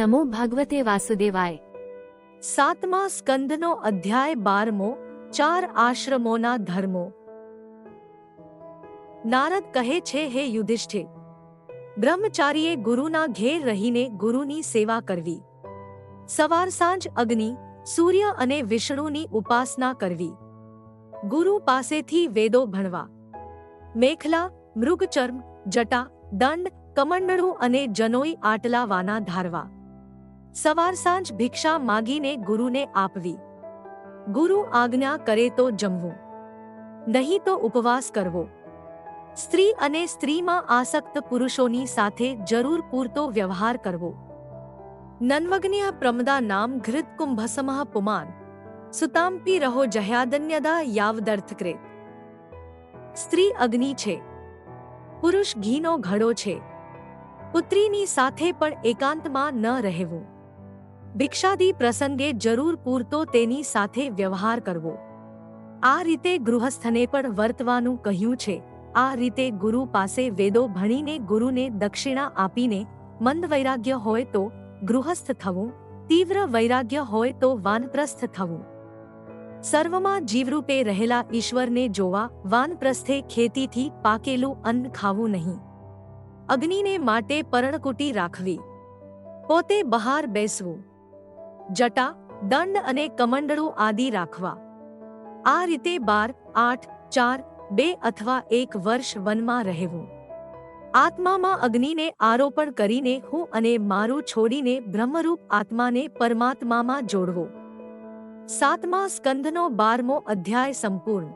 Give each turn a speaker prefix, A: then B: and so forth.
A: નમો ભગવતે વાસુદેવાય।
B: સાતમા સ્કંદનો અધ્યાય 12મો, 4 આશ્રમોના ધર્મો। નારદ કહે છે, હે યુધિષ્ઠિર, બ્રહ્મચારીએ ગુરુના ઘેર રહીને ગુરુની સેવા કરવી, સવાર સાંજ અગ્નિ, સૂર્ય અને વિષ્ણુની ઉપાસના કરવી, ગુરુ પાસેથી વેદો ભણવા, મેખલા, મૃગચર્મ, જટા, દંડ, કમંડળું અને જનોઈ આટલા વાના ધારવા, સવાર સાંજ ભિક્ષા માગીને ગુરુને આપવી, ગુરુ આજ્ઞા કરે તો જમવું, નહીં તો ઉપવાસ કરવો, સ્ત્રી અને સ્ત્રીમાં આસક્ત પુરુષોની સાથે જરૂર પૂરતો વ્યવહાર કરવો, નન્વગ્ન્ય પ્રમદા નામ ઘૃત કુંભસમઃ પુમાન સુતાંપી રહો જહ્યાદન્યદા યાવદર્થકૃત। સ્ત્રી અગ્નિ છે, પુરુષ ઘીનો ઘડો છે, પુત્રીની સાથે પણ એકાંતમાં ન રહેવું, ભિક્ષાદી પ્રસંગે જરૂર પૂરતો તેની સાથે વ્યવહાર કરવો, આ રીતે ગૃહસ્થને પણ વર્તવાનું કહ્યું છે। આ રીતે ગુરુ પાસે વેદો ભણીને ગુરુને દક્ષિણા આપીને મંદ વૈરાગ્ય હોય તો ગૃહસ્થ થવું, તીવ્ર વૈરાગ્ય હોય તો વાનપ્રસ્થ થવું, સર્વમાં જીવરૂપે રહેલા ઈશ્વરને જોવા વાનપ્રસ્થે ખેતીથી પાકેલું અન્ન ખાવું નહીં, અગ્નિને માટે પર્ણકુટી રાખવી, પોતે બહાર બેસવું, જટા, દંડ અને કમંડળું આદિ રાખવા, આ રીતે 12, 8, 4, 2 અથવા 1 વર્ષ વનમાં રહેવું, આત્મામાં અગ્નિને આરોપણ કરીને હું અને મારું છોડીને બ્રહ્મરૂપ આત્માને પરમાત્મામાં જોડવો। સાતમા સ્કંદનો 12મો અધ્યાય સંપૂર્ણ।